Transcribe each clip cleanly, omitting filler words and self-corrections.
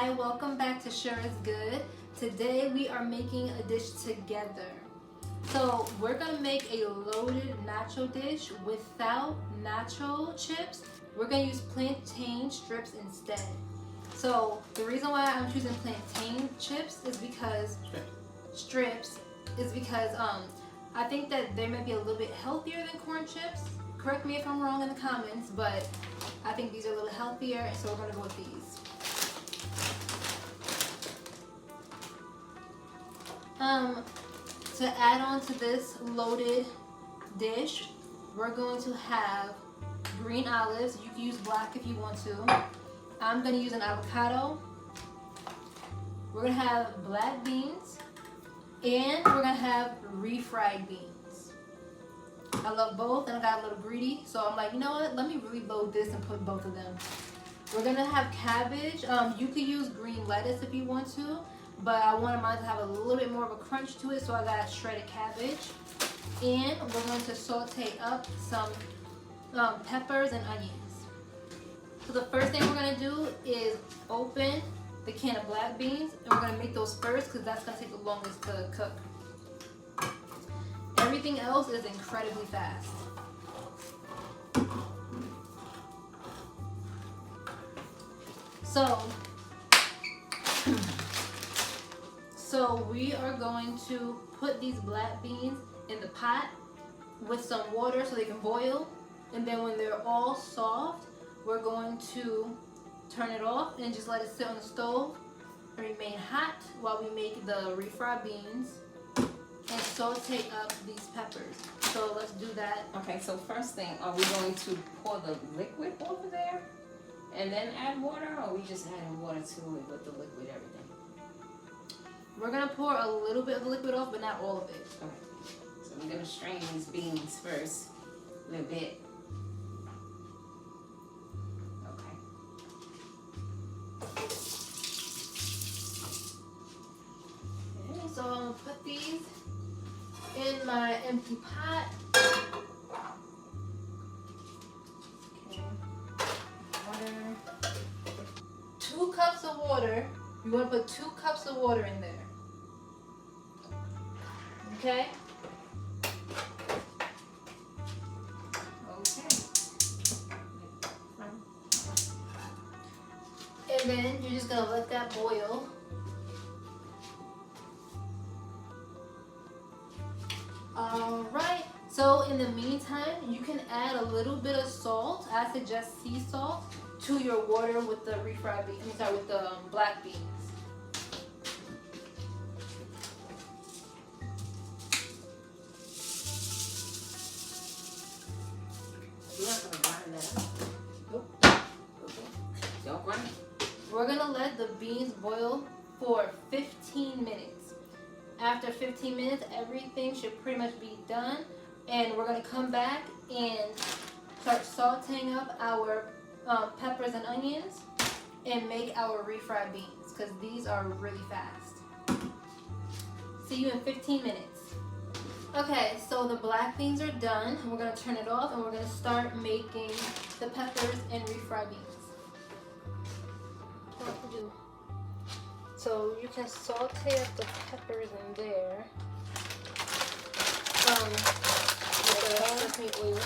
Hi, welcome back to Sure Is Good. Today we are making a dish together. So we're gonna make a loaded nacho dish without nacho chips. We're gonna use plantain strips instead. So the reason why I'm choosing plantain chips is because I think that they might be a little bit healthier than corn chips. Correct me if I'm wrong in the comments, but I think these are a little healthier, so we're gonna go with these. To add on to this loaded dish, we're going to have green olives. You can use black if you want to. I'm going to use an avocado. We're going to have black beans. And we're going to have refried beans. I love both and I got a little greedy. So I'm like, you know what? Let me really load this and put both of them. We're going to have cabbage. You could use green lettuce if you want to. But I wanted mine to have a little bit more of a crunch to it, so I got shredded cabbage. And we're going to saute up some peppers and onions. So the first thing we're going to do is open the can of black beans, and we're going to make those first because that's going to take the longest to cook. Everything else is incredibly fast. So we are going to put these black beans in the pot with some water so they can boil. And then when they're all soft, we're going to turn it off and just let it sit on the stove and remain hot while we make the refried beans and saute up these peppers. So let's do that. Okay, so first thing, are we going to pour the liquid over there and then add water, or are we just adding water to it with the liquid, everything? We're going to pour a little bit of the liquid off, but not all of it. Okay, so we're going to strain these beans first, a little bit. Okay. So I'm going to put these in my empty pot. Okay. Water. 2 cups of water. You want to put 2 cups of water in there. Okay? Okay. And then you're just going to let that boil. Alright, so in the meantime, you can add a little bit of salt. I suggest sea salt to your water with the refried beans. With the black beans. You're not going to grind that up? Nope. Okay. Don't grind it. We're going to let the beans boil for 15 minutes. After 15 minutes, everything should pretty much be done. And we're going to come back and start sauteing up our peppers and onions and make our refried beans because these are really fast. See you in 15 minutes. Okay, so the black beans are done. We're going to turn it off and we're going to start making the peppers and refried beans. What to do? So you can saute up the peppers in there. With the sesame oil.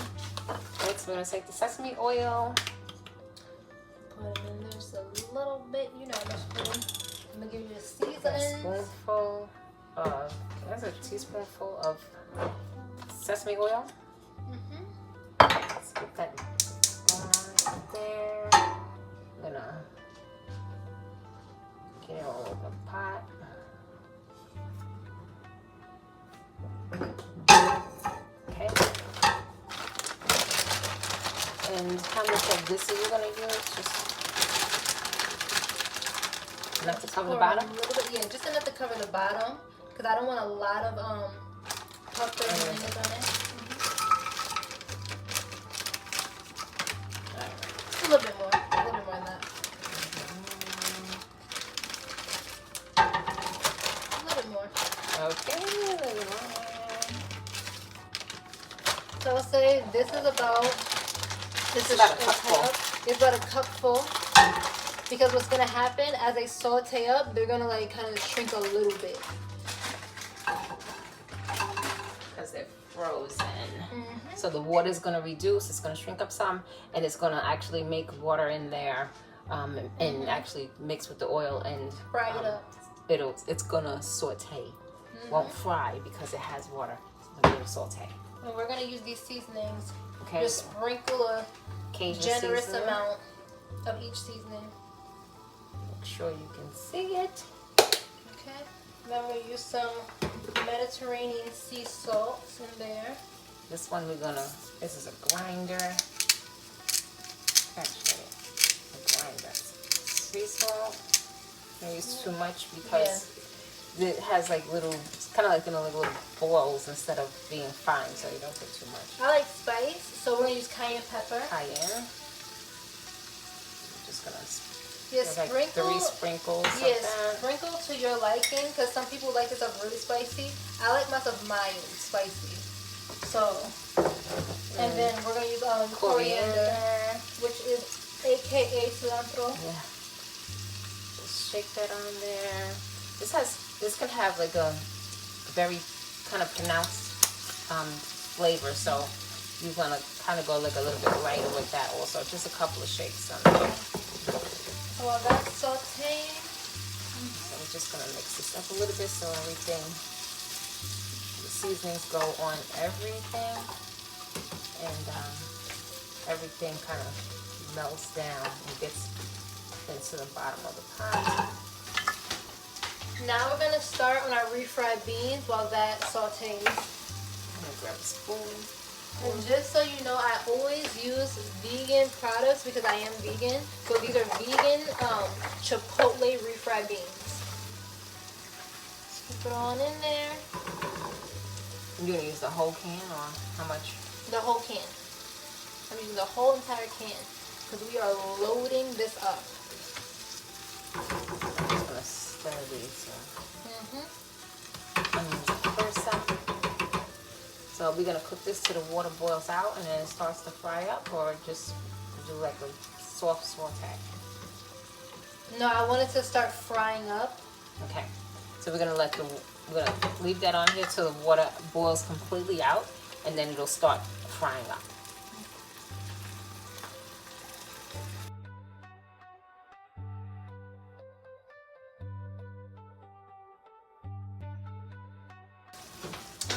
Next, we're going to take the sesame oil. Put it in there just a little bit, you know, I'm gonna give you a A seasoning. spoonful of, that's a teaspoonful of sesame oil. Let's get that going on right there. I'm gonna get it all over the pot. Okay. And how much of this are you gonna use? Just enough to cover the bottom? A little bit, yeah, just enough to cover the bottom. Because I don't want a lot of peppers and onions on it. A little bit more than that. A little bit more. Okay, a little bit more. So I'll say this is about a cup full. It's about a cup full. because what's gonna happen as they saute up, they're gonna like kind of shrink a little bit. Because they're frozen. So the water is going to reduce, it's going to shrink up some, and it's going to actually make water in there and actually mix with the oil and fry it up. It's going to saute. Won't fry because it has water. It'll saute. And we're going to use these seasonings. Okay. Just sprinkle a Cajun generous seasoning. amount of each seasoning. Make sure you can see it. Okay. Then we'll use some Mediterranean sea salts in there. This one this is a grinder. Actually, a grinder. Sea salt. Don't use too much because it has like it's kind of like in little balls instead of being fine, so you don't put too much. I like spice, so we're going to use cayenne pepper. Cayenne. I'm just going to sprinkle. Like 3 sprinkles of Yes, that. sprinkle to your liking, because some people like this stuff really spicy. I like my stuff mild spicy. So, and then we're going to use coriander, which is aka cilantro. Yeah. Just shake that on there. This can have like a very kind of pronounced flavor, so you want to kind of go like a little bit lighter with that also. Just a couple of shakes on there. So while that's sauteing, So I'm just going to mix this up a little bit so the seasonings go on everything, and everything kind of melts down and gets into the bottom of the pot. now we're going to start on our refried beans while that sautees. I'm going to grab a spoon. And just so you know, I always use vegan products because I am vegan. So these are vegan chipotle refried beans. Scoop it on in there. You're going to use the whole can, or how much? The whole can. I'm using the whole entire can because we are loading this up. I'm just going to stir these. First up. So we're going to cook this till the water boils out and then it starts to fry up, or just do like a soft saute? No, I want it to start frying up. Okay. So we're going to leave that on here till the water boils completely out, and then it'll start frying up.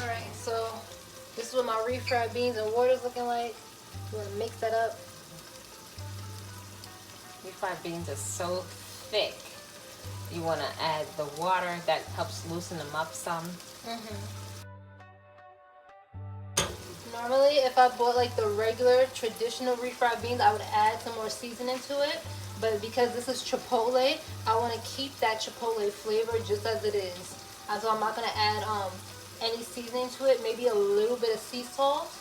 Alright, so this is what my refried beans and water is looking like. You want to mix that up. Refried beans are so thick. You want to add the water that helps loosen them up some. Normally, if I bought like the regular traditional refried beans, I would add some more seasoning to it. But because this is chipotle, I want to keep that chipotle flavor just as it is. So I'm not going to add any seasoning to it. Maybe a little bit of sea salt.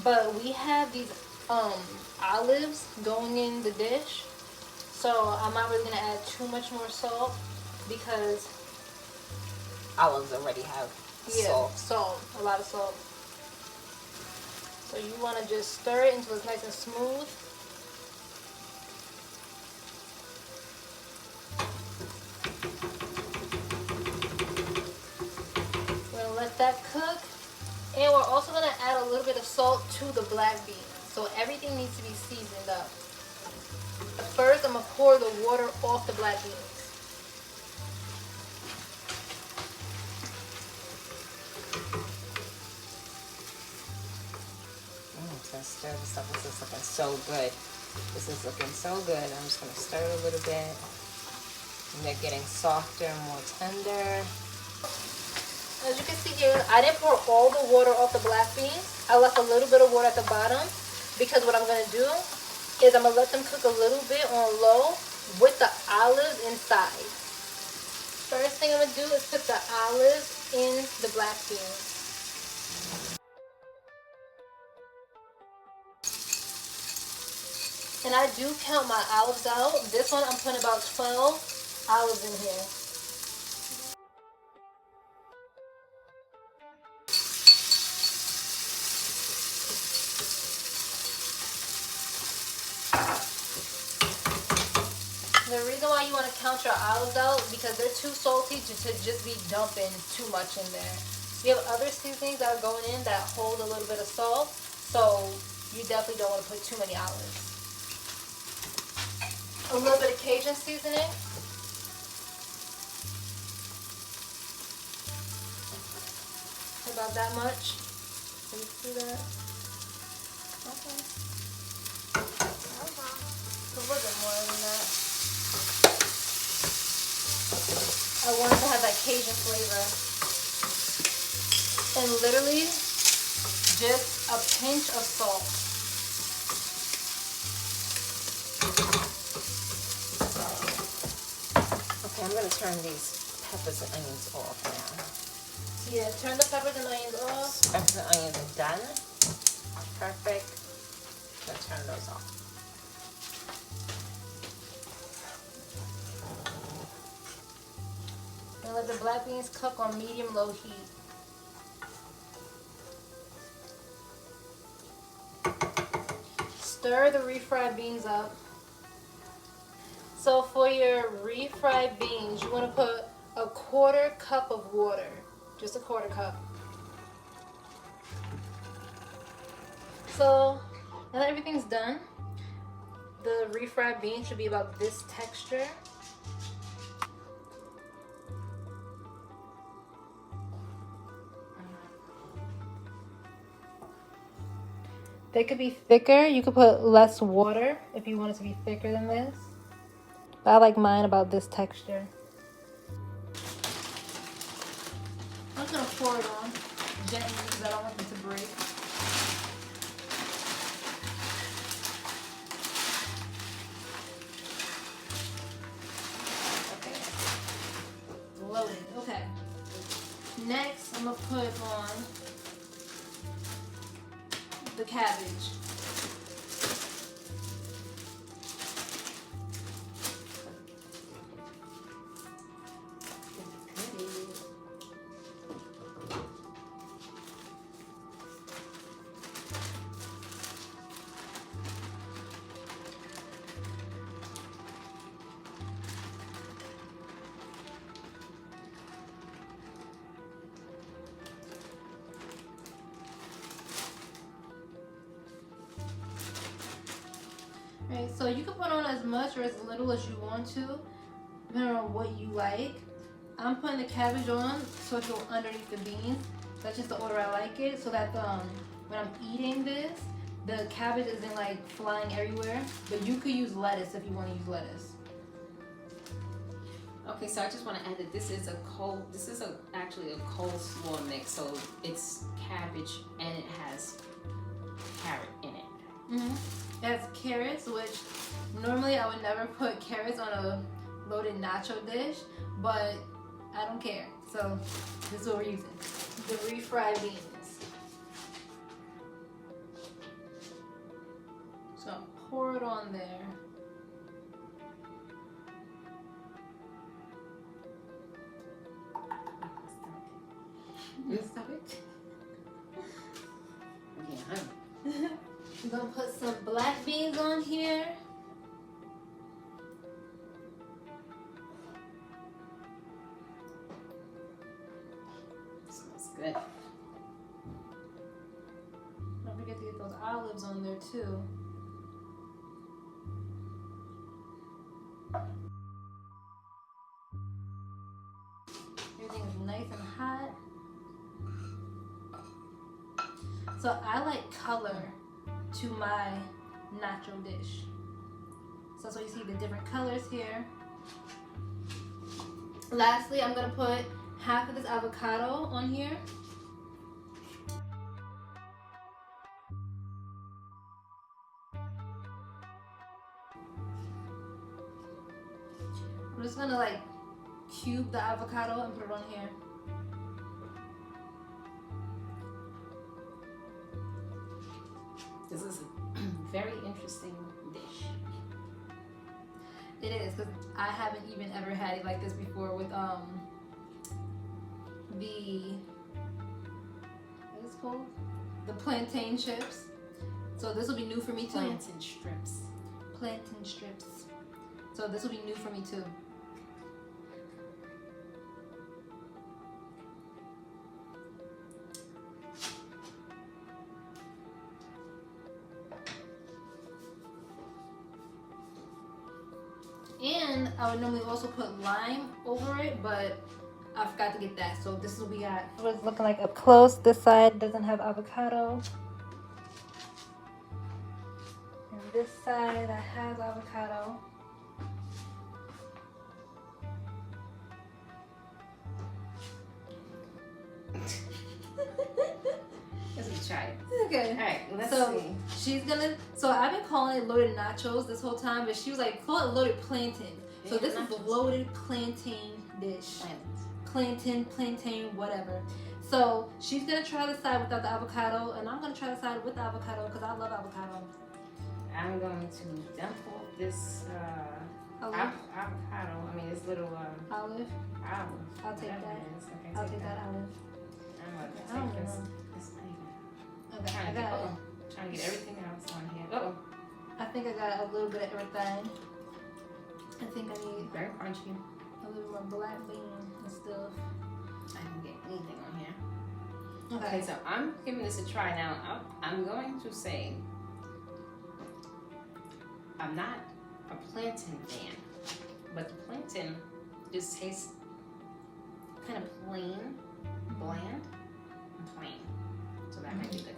But we have these olives going in the dish. So I'm not really going to add too much more salt because Olives already have salt. A lot of salt. So you want to just stir it until it's nice and smooth. We're going to let that cook. And we're also going to add a little bit of salt to the black beans. So everything needs to be seasoned up. First, I'm going to pour the water off the black beans. Stir this up. This is looking so good. This is looking so good. I'm just going to stir it a little bit. And they're getting softer and more tender. As you can see here, I didn't pour all the water off the black beans. I left a little bit of water at the bottom because what I'm going to do is I'm going to let them cook a little bit on low with the olives inside. First thing I'm going to do is put the olives in the black beans. And I do count my olives out. This one I'm putting about 12 olives in here. why you want to count your olives out, because they're too salty to just be dumping too much in there. You have other seasonings that are going in that hold a little bit of salt, so you definitely don't want to put too many olives. A little bit of Cajun seasoning. About that much. Can you see that? Okay. A little bit more than that. I wanted to have that Cajun flavor. And literally, just a pinch of salt. Okay, I'm going to turn these peppers and onions off now. Yeah, turn the peppers and onions off. Peppers and onions are done. Perfect. I'm going to turn those off. And let the black beans cook on medium-low heat. Stir the refried beans up. So for your refried beans, you want to put a 1/4 cup of water. Just a 1/4 cup. So now that everything's done, the refried beans should be about this texture. They could be thicker. You could put less water if you want it to be thicker than this. But I like mine about this texture. I'm just gonna pour it on gently because I don't want them to break. Okay. Loaded. Okay. Next, I'm gonna put on the cabbage. Right, so you can put on as much or as little as you want to, depending on what you like. I'm putting the cabbage on so it goes underneath the beans. That's just the order I like it, so that when I'm eating this, the cabbage isn't like flying everywhere. But you could use lettuce if you want to use lettuce. Okay, so I just want to add that this is actually a coleslaw mix, so it's cabbage and it has carrot in it. Mm-hmm. It has carrots, which normally I would never put carrots on a loaded nacho dish, but I don't care. So this is what we're using. The refried beans. So pour it on there. Your stomach? Yeah. We're gonna put some black beans on here. Smells good. Don't forget to get those olives on there too. Everything is nice and hot. So I like color to my nacho dish. So that's why you see the different colors here. Lastly, I'm gonna put half of this avocado on here. I'm just gonna like cube the avocado and put it on here. This is a very interesting dish. It is, because I haven't even ever had it like this before with what is it called? The plantain chips. So this will be new for me too. Plantain strips. Plantain strips. So this will be new for me too. And I would normally also put lime over it, but I forgot to get that. So this is what we got. What it's looking like up close. This side doesn't have avocado. And this side that has avocado. Let's try it. Okay. Alright, let's see. She's gonna. So I've been calling it loaded nachos this whole time, but she was like, call it loaded plantain. So Yeah, this nachos. is the loaded plantain dish. Plantain, whatever. So she's gonna try the side without the avocado, and I'm gonna try the side with the avocado because I love avocado. I'm going to dump off this avocado. I mean, this little Olive. olive. I'll take whatever that. it is. Okay, I'll take that olive. I'm going I to don't take this. know. This thing. Okay, I got it. Trying to get everything else on here. Uh-oh. I think I got a little bit of everything. I think I need Very crunchy. a little more black bean and stuff. I didn't get anything on here. Okay. Okay, so I'm giving this a try now. I'm going to say I'm not a plantain fan, but the plantain just tastes kind of plain, bland, and plain. So that might be good.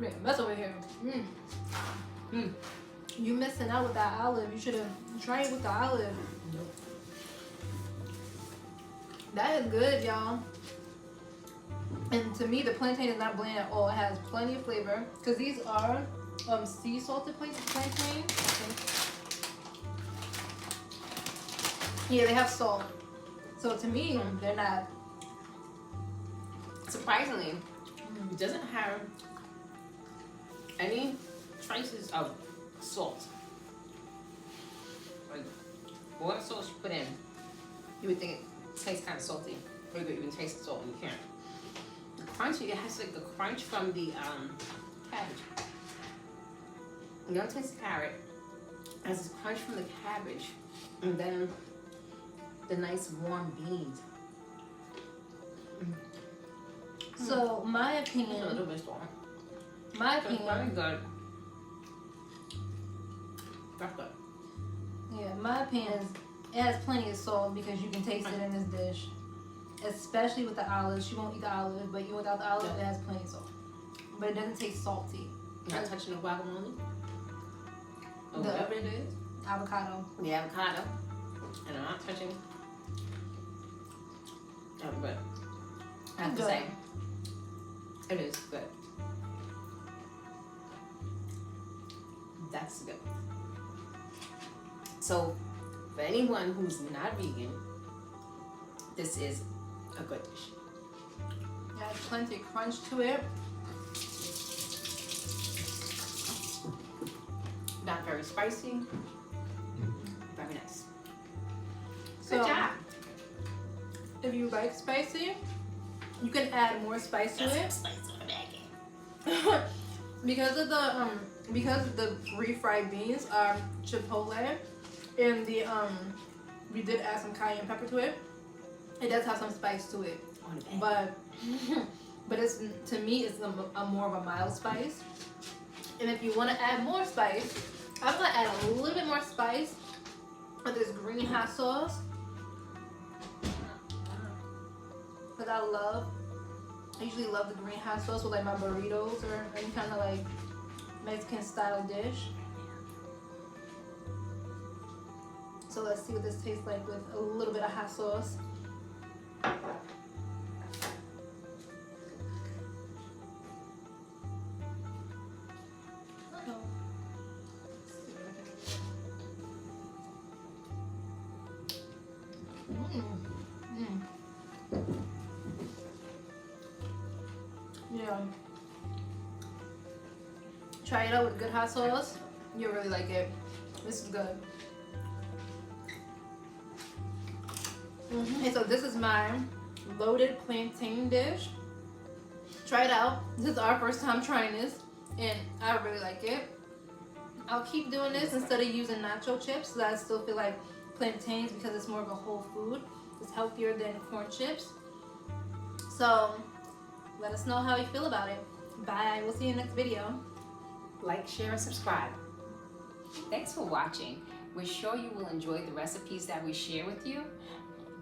Wait, mess over here. You missing out with that olive. You should have tried it with the olive. Nope. That is good, y'all. And to me, the plantain is not bland at all. It has plenty of flavor. Because these are sea salted plantain, I think. Yeah, they have salt. So to me, they're not. Surprisingly, it doesn't have any traces of salt. Like, what sauce you put in, you would think it tastes kind of salty. Or you could even taste the salt and you can't. The crunchy, it has like the crunch from the cabbage. You don't taste the carrot. It has this crunch from the cabbage. And then the nice warm beans. So my It's a little opinion, bit strong. my It's very opinion, good. That's good. yeah, my opinion is it has plenty of salt because you can taste it in this dish. Especially with the olives. She won't eat the olive, but even without the olive, it has plenty of salt. But it doesn't taste salty. You're not touching the guacamole? Or The- whatever it is? Avocado. The avocado. And I'm not touching. But I have to Good. say, it is good. That's good. So, for anyone who's not vegan, this is a good dish. It has plenty of crunch to it. Not very spicy. Very nice. So, Good job. if you like spicy, you can add more spice to it. because of the refried beans are chipotle, and the we did add some cayenne pepper to it. It does have some spice to it, but it's, to me, it's a more of a mild spice. And if you want to add more spice, I'm gonna add a little bit more spice with this green hot sauce, because I usually love the green hot sauce with like my burritos or any kind of like Mexican style dish. So let's see what this tastes like with a little bit of hot sauce. Yeah. Try it out with good hot sauce. You'll really like it. This is good. Okay, so this is my loaded plantain dish. try it out. This is our first time trying this, and I really like it. I'll keep doing this instead of using nacho chips, so I still feel like plantains, because it's more of a whole food. It's healthier than corn chips. So let us know how you feel about it. Bye. We'll see you in the next video. Like, share, and subscribe. Thanks for watching. We're sure you will enjoy the recipes that we share with you.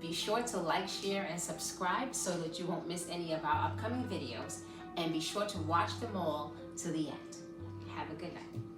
Be sure to like, share, and subscribe so that you won't miss any of our upcoming videos. And be sure to watch them all to the end. Have a good night.